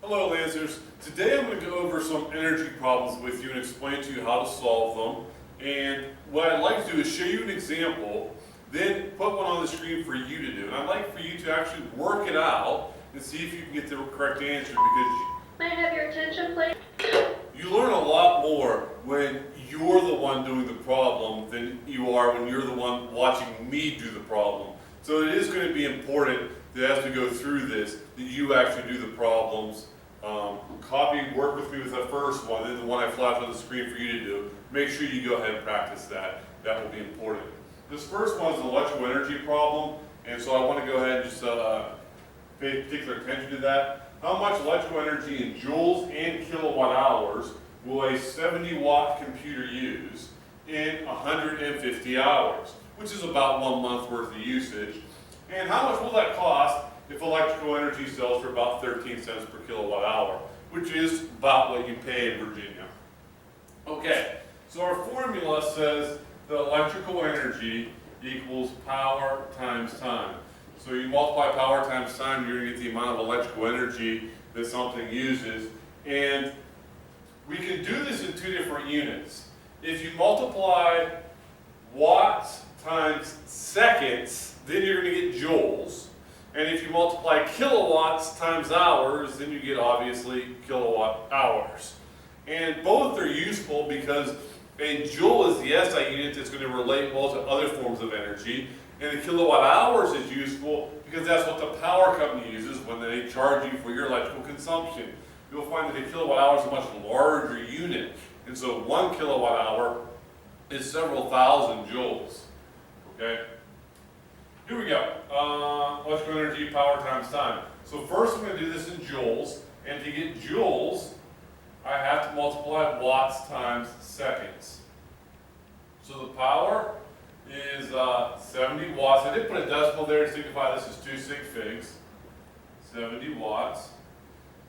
Hello Lancers. Today I'm going to go over some energy problems with you and explain to you how to solve them. And what I'd like to do is show you an example, then put one on the screen for you to do. And I'd like for you to actually work it out and see if you can get the correct answer, because May I have your attention, please? you learn a lot more when you're the one doing the problem than you are when you're the one watching me do the problem. So it is going to be important that as we go through this, that you actually do the problems. Work with me with the first one, then the one I flashed on the screen for you to do. Make sure you go ahead and practice that. That will be important. This first one is an electrical energy problem, and so I want to go ahead and just pay particular attention to that. How much electrical energy in joules and kilowatt hours will a 70-watt computer use in 150 hours, which is about 1 month worth of usage? And how much will that cost if electrical energy sells for about 13 cents per kilowatt hour, which is about what you pay in Virginia? Okay, so our formula says that electrical energy equals power times time. So you multiply power times time, you're going to get the amount of electrical energy that something uses. And we can do this in two different units. If you multiply watts times seconds, then you're going to get joules. And if you multiply kilowatts times hours, then you get, obviously, kilowatt hours. And both are useful because a joule is the SI unit that's going to relate well to other forms of energy. And the kilowatt hours is useful because that's what the power company uses when they charge you for your electrical consumption. You'll find that a kilowatt hour is a much larger unit. And so 1 kilowatt hour is several thousand joules. Okay? Here we go. Electrical energy, power times time. So first I'm going to do this in joules. And to get joules, I have to multiply watts times seconds. So the power is 70 watts. I did put a decimal there to signify this is 2 sig figs. 70 watts.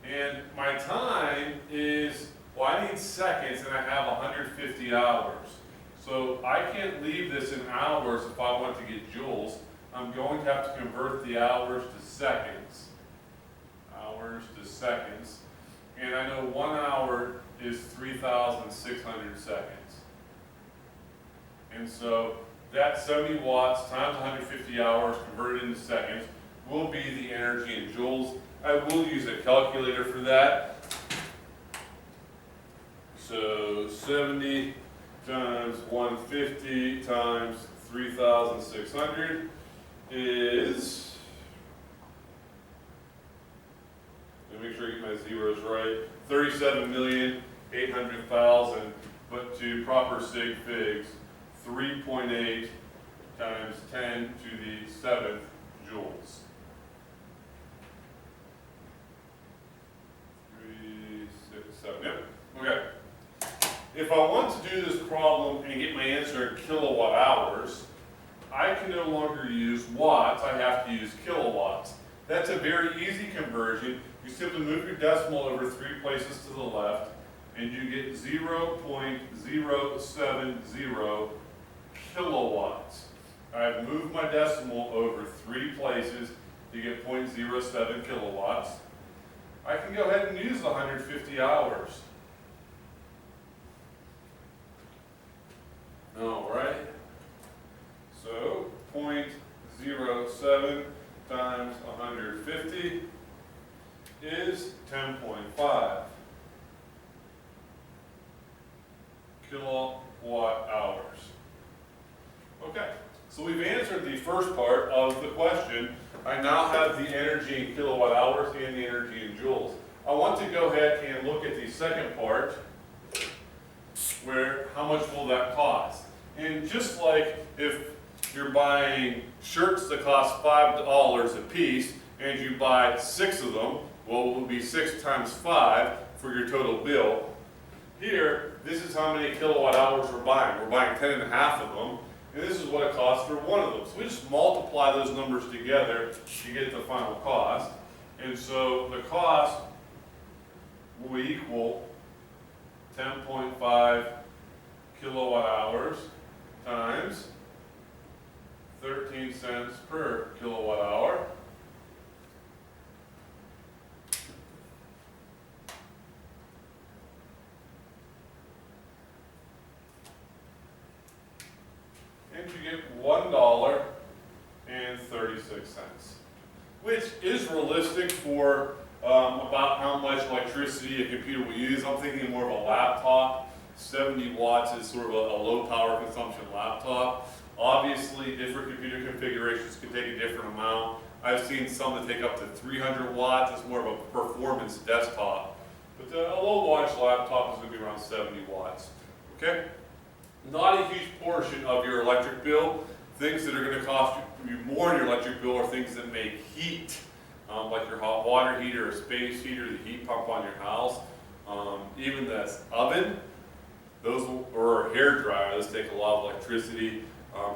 And my time is, well, I need seconds and I have 150 hours. So I can't leave this in hours if I want to get joules. I'm going to have to convert the hours to seconds. Hours to seconds. And I know 1 hour is 3,600 seconds. And so that 70 watts times 150 hours converted into seconds will be the energy in joules. I will use a calculator for that. So 70 times 150 times 3,600 is, let me make sure I get my zeros right, 37,800,000, but to proper sig figs, 3.8 times 10 to the 7th joules. 3, 6, 7, yep, okay. If I want to do this problem and get my answer in kilowatt hours, I can no longer use watts, I have to use kilowatts. That's a very easy conversion. You simply move your decimal over 3 places to the left, and you get 0.070 kilowatts. I've moved my decimal over 3 places to get 0.07 kilowatts. I can go ahead and use the 150 hours. All right. So 0.07 times 150 is 10.5 kilowatt hours. Okay, so we've answered the first part of the question. I now have the energy in kilowatt hours and the energy in joules. I want to go ahead and look at the second part, where how much will that cost? And just like if you're buying shirts that cost $5 a piece and you buy 6 of them, well, it will be 6 times 5 for your total bill. Here, this is how many kilowatt hours we're buying. We're buying 10 and a half of them, and this is what it costs for one of them. So we just multiply those numbers together to get the final cost. And so the cost will equal 10.5 kilowatt hours times 13 cents per kilowatt hour. but you get $1.36, which is realistic for about how much electricity a computer will use. I'm thinking more of a laptop. 70 watts is sort of a low power consumption laptop. Obviously, different computer configurations can take a different amount. I've seen some that take up to 300 watts. It's more of a performance desktop. But a low wattage laptop is going to be around 70 watts. Okay? Not a huge portion of your electric bill. Things that are going to cost you more in your electric bill are things that make heat, like your hot water heater or space heater, the heat pump on your house. Even this oven, those or a hair dryer, those take a lot of electricity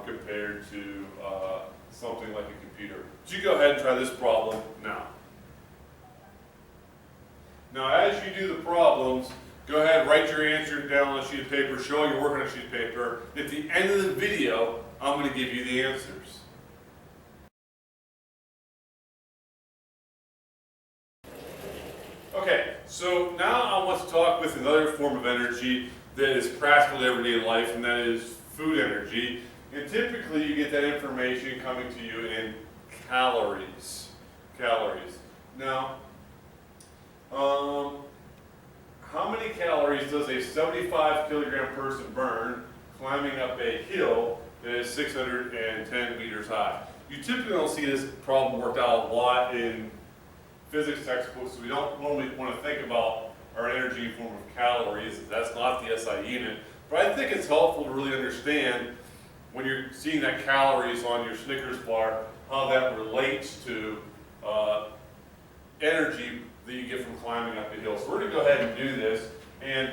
compared to something like a computer. So you go ahead and try this problem now. Now as you do the problems, go ahead and write your answer down on a sheet of paper, show you're working on a sheet of paper. At the end of the video, I'm going to give you the answers. Okay, so now I want to talk with another form of energy that is practical in everyday life, and that is food energy. And typically you get that information coming to you in calories. Now, how many calories does a 75 kilogram person burn climbing up a hill that is 610 meters high? You typically don't see this problem worked out a lot in physics textbooks, so we don't normally want to think about our energy in form of calories. That's not the SI unit. But I think it's helpful to really understand when you're seeing that calories on your Snickers bar, how that relates to energy that you get from climbing up a hill. So we're going to go ahead and do this. And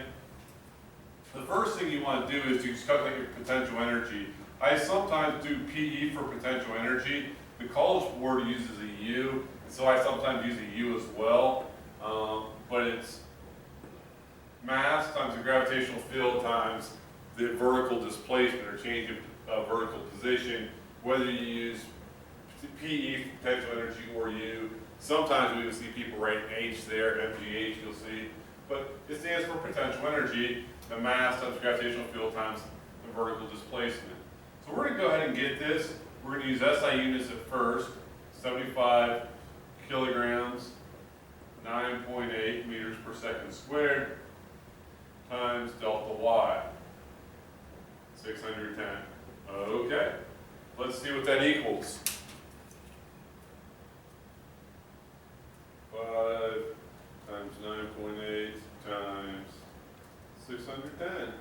the first thing you want to do is to calculate your potential energy. I sometimes do PE for potential energy. The College Board uses a U, and so I sometimes use a U as well. But it's mass times the gravitational field times the vertical displacement or change in vertical position, whether you use PE for potential energy or U. Sometimes we will see people write H there, MGH you'll see, but it stands for potential energy, the mass times gravitational field times the vertical displacement. So we're going to go ahead and get this. We're going to use SI units at first, 75 kilograms, 9.8 meters per second squared, times delta Y, 610. Okay, let's see what that equals. 5 times 9.8 times 610.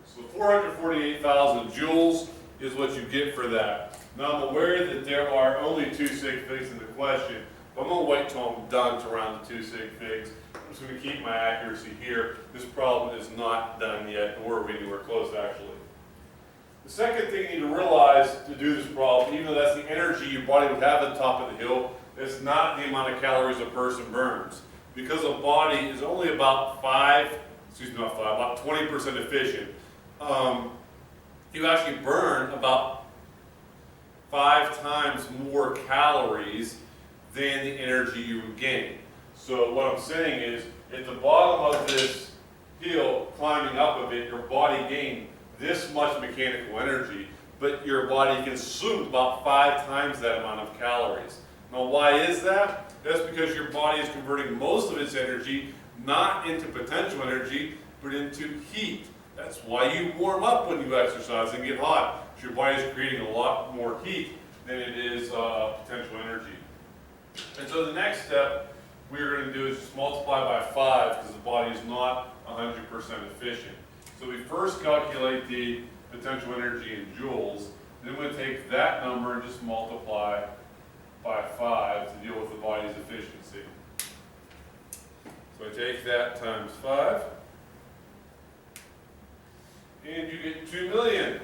So 448,000 joules is what you get for that. Now I'm aware that there are only 2 sig figs in the question, but I'm going to wait till I'm done to round the 2 sig figs. I'm just going to keep my accuracy here. This problem is not done yet, nor are we anywhere close actually. The second thing you need to realize to do this problem, even though that's the energy your body would have at the top of the hill, it's not the amount of calories a person burns. Because a body is only about about 20% efficient, you actually burn about 5 times more calories than the energy you would gain. So what I'm saying is, at the bottom of this hill, climbing up of it, your body gained this much mechanical energy, but your body consumed about 5 times that amount of calories. Now why is that? That's because your body is converting most of its energy not into potential energy, but into heat. That's why you warm up when you exercise and get hot. Your body is creating a lot more heat than it is potential energy. And so the next step we're going to do is just multiply by 5 because the body is not 100% efficient. So we first calculate the potential energy in joules, then we take that number and just multiply by 5 to deal with the body's efficiency. So I take that times 5, and you get 2 million.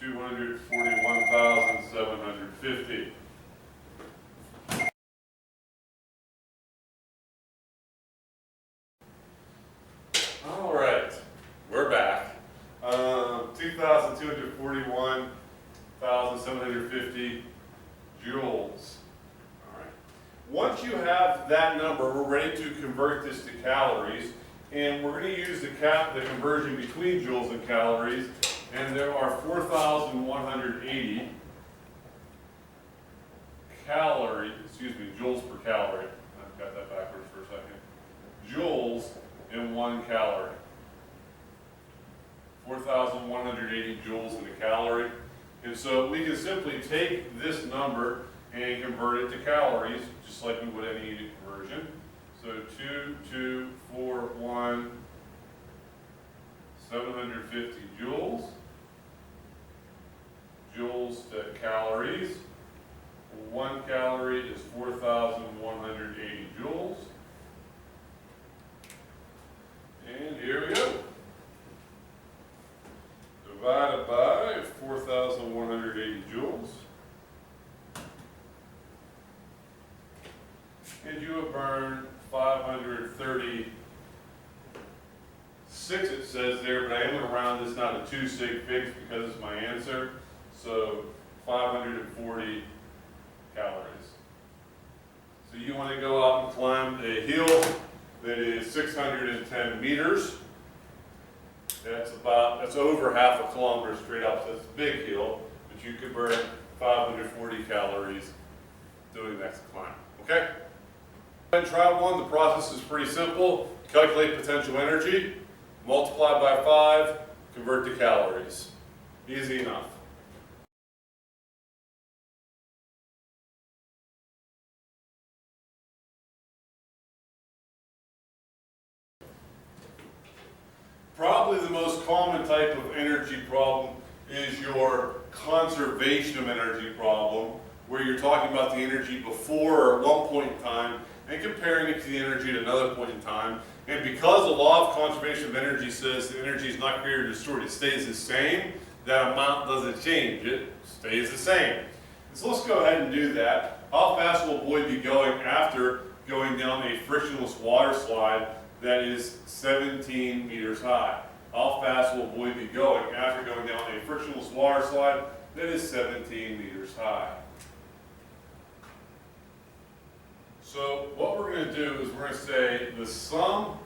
$241,750. All right, we're back. once you have that number, we're ready to convert this to calories, and we're going to use the conversion between joules and calories, and there are 4,180 joules per calorie. I've got that backwards for a second. Joules in 1 calorie. 4,180 joules in a calorie. And so we can simply take this number and convert it to calories, just like we would any unit conversion. So 2,241, 750 joules. Joules to calories. 1 calorie is 4,180 joules. And here we go. Divided by 4,180 joules. And you have burned 536, it says there, but I am going to round this now to 2 sig figs because it's my answer. So 540 calories. So you want to go out and climb a hill that is 610 meters. That's over half a kilometer straight up, so it's a big hill, but you could burn 540 calories doing that climb. Okay? And try one. The process is pretty simple. Calculate potential energy, multiply by 5, convert to calories. Easy enough. Probably the most common type of energy problem is your conservation of energy problem, where you're talking about the energy before or at one point in time and comparing it to the energy at another point in time. And because the law of conservation of energy says the energy is not created or destroyed, it stays the same, that amount doesn't change, it stays the same. So let's go ahead and do that. How fast will a boy be going after going down a frictionless water slide that is 17 meters high? How fast will a boy be going after going down a frictionless water slide that is 17 meters high? So what we're going to do is we're going to say the sum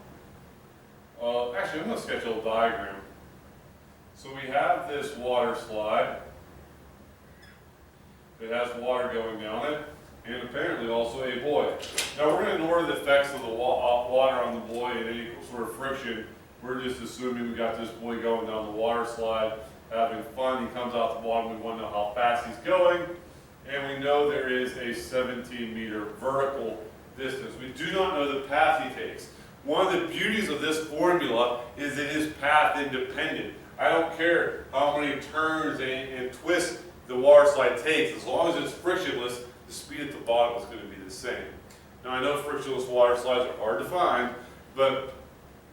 of, actually I'm going to sketch a little diagram. So we have this water slide. It has water going down it, and apparently also a boy. Now we're going to ignore the effects of the water on the boy and any sort of friction. We're just assuming we got this boy going down the water slide, having fun. He comes out the bottom. We want to know how fast he's going. And we know there is a 17-meter vertical distance. We do not know the path he takes. One of the beauties of this formula is it is path independent. I don't care how many turns and twists the water slide takes. As long as it's frictionless, the speed at the bottom is going to be the same. Now I know frictionless water slides are hard to find, but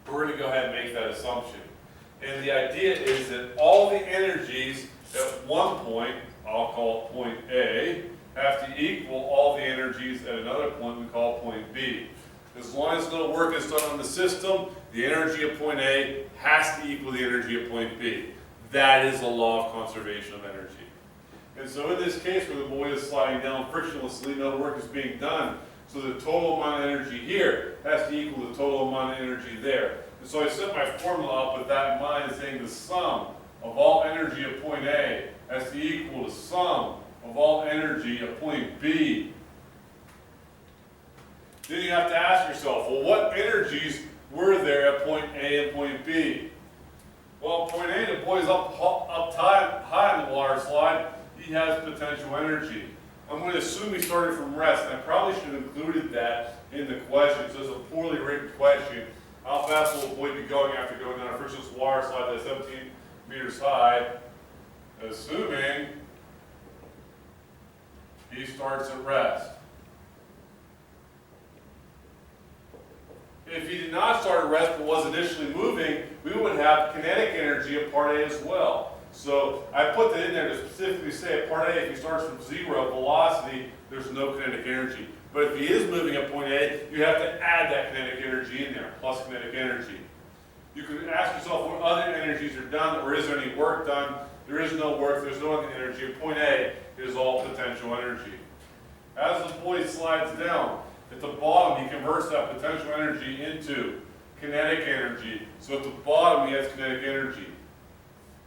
we're going to go ahead and make that assumption. And the idea is that all the energies at one point, I'll call point A, have to equal all the energies at another point we call point B. As long as no work is done on the system, the energy at point A has to equal the energy at point B. That is the law of conservation of energy. And so in this case where the boy is sliding down frictionlessly, no work is being done. So the total amount of energy here has to equal the total amount of energy there. And so I set my formula up with that in mind, saying the sum of all energy at point A has to equal the sum of all energy at point B. Then you have to ask yourself, well, what energies were there at point A and point B? Well, at point A, the boy's up high on the water slide. He has potential energy. I'm going to assume he started from rest, and I probably should have included that in the question. So it's a poorly written question. How fast will a boy be going after going down a frictionless water slide that's 17 meters high? Assuming he starts at rest. If he did not start at rest but was initially moving, we would have kinetic energy at part A as well. So I put that in there to specifically say at part A, if he starts from 0 velocity, there's no kinetic energy. But if he is moving at point A, you have to add that kinetic energy in there, plus kinetic energy. You could ask yourself what other energies are done, or is there any work done? There is no work, there's no energy. At point A, it is all potential energy. As the boy slides down, At the bottom, he converts that potential energy into kinetic energy. So at the bottom, he has kinetic energy.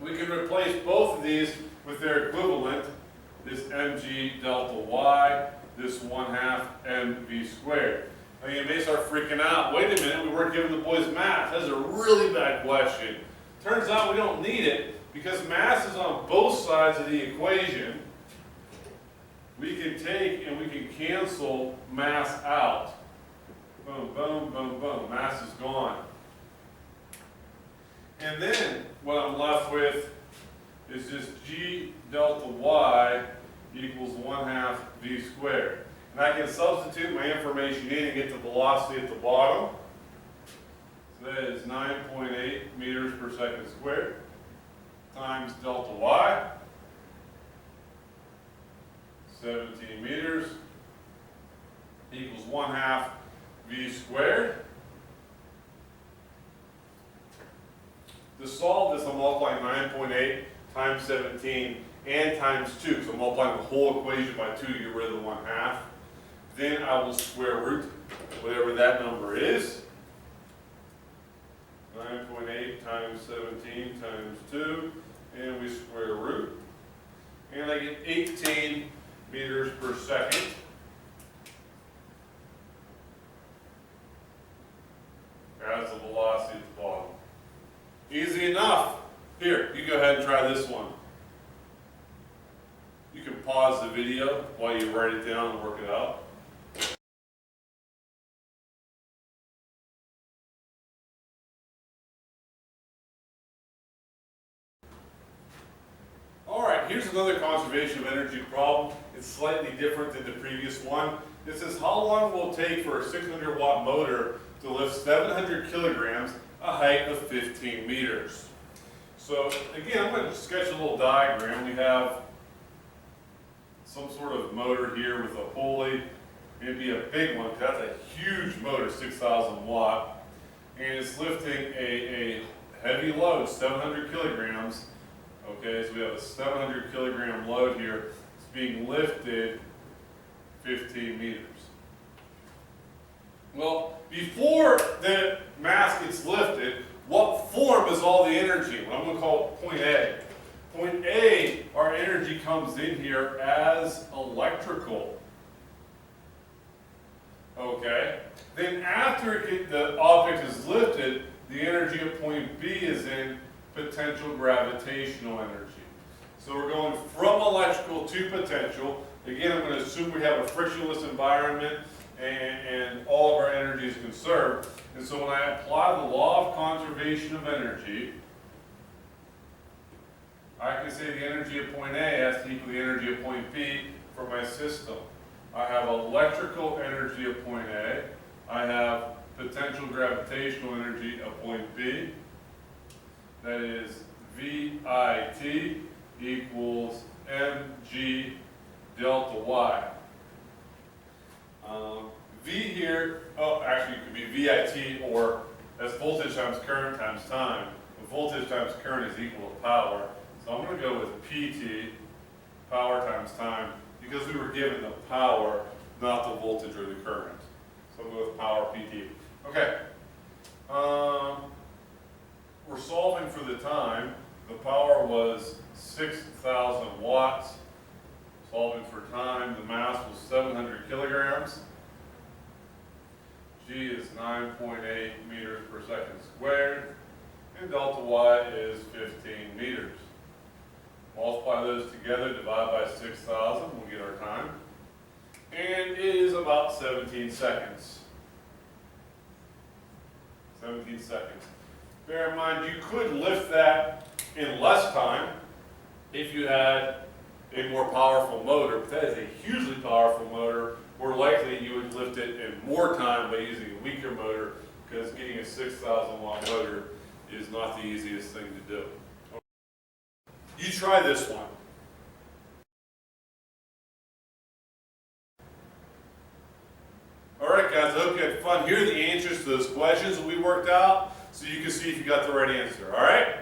We can replace both of these with their equivalent, this mg delta y, this 1/2 mv squared. Now you may start freaking out. Wait a minute, we weren't giving the boys mass. That's a really bad question. Turns out we don't need it because mass is on both sides of the equation. We can take and we can cancel mass out. Boom, boom, boom, boom. Mass is gone. And then what I'm left with is just g delta y equals 1/2 v squared. And I can substitute my information in and get the velocity at the bottom. So that is 9.8 meters per second squared times delta y, 17 meters, equals 1/2 v squared. To solve this, I'm multiplying 9.8 times 17 and times 2. So I'm multiplying the whole equation by 2 to get rid of the 1/2. Then I will square root whatever that number is. 9.8 times 17 times 2, and we square root. And I get 18 meters per second. As the velocity at the bottom. Easy enough. Here, you go ahead and try this one. You can pause the video while you write it down and work it out. Alright, here's another conservation of energy problem. It's slightly different than the previous one. It says how long will it take for a 600 watt motor to lift 700 kilograms, a height of 15 meters. So again, I'm going to sketch a little diagram. We have some sort of motor here with a pulley, maybe a big one, because that's a huge motor, 6,000 watt, and it's lifting a heavy load, 700 kilograms. Okay, so we have a 700 kilogram load here. It's being lifted 15 meters. Well, before the mass gets lifted, what form is all the energy? Well, I'm going to call it point A. Point A, our energy comes in here as electrical. Okay? Then after the object is lifted, the energy at point B is in potential gravitational energy. So we're going from electrical to potential. Again, I'm going to assume we have a frictionless environment and all of our energy is conserved. And so when I apply the law of conservation of energy, I can say the energy at point A has to equal the energy at point B for my system. I have electrical energy at point A. I have potential gravitational energy at point B. That is VIT equals mg delta y. V here, oh, actually it could be VIT, or that's voltage times current times time. The voltage times current is equal to power. So I'm going to go with PT, power times time, because we were given the power, not the voltage or the current. So I'm going to go with power PT. Okay. We're solving for the time. The power was 6,000 watts. Solving for time, the mass was 700 kilograms. G is 9.8 meters per second squared. And delta y is 15 meters. Multiply those together, divide by 6,000, we'll get our time. And it is about 17 seconds. 17 seconds. Bear in mind, you could lift that in less time if you had a more powerful motor, but that is a hugely powerful motor. More likely you would lift it in more time by using a weaker motor, because getting a 6,000 watt motor is not the easiest thing to do. You try this one. Alright guys, I hope you had fun. Here are the answers to those questions that we worked out, so you can see if you got the right answer, alright?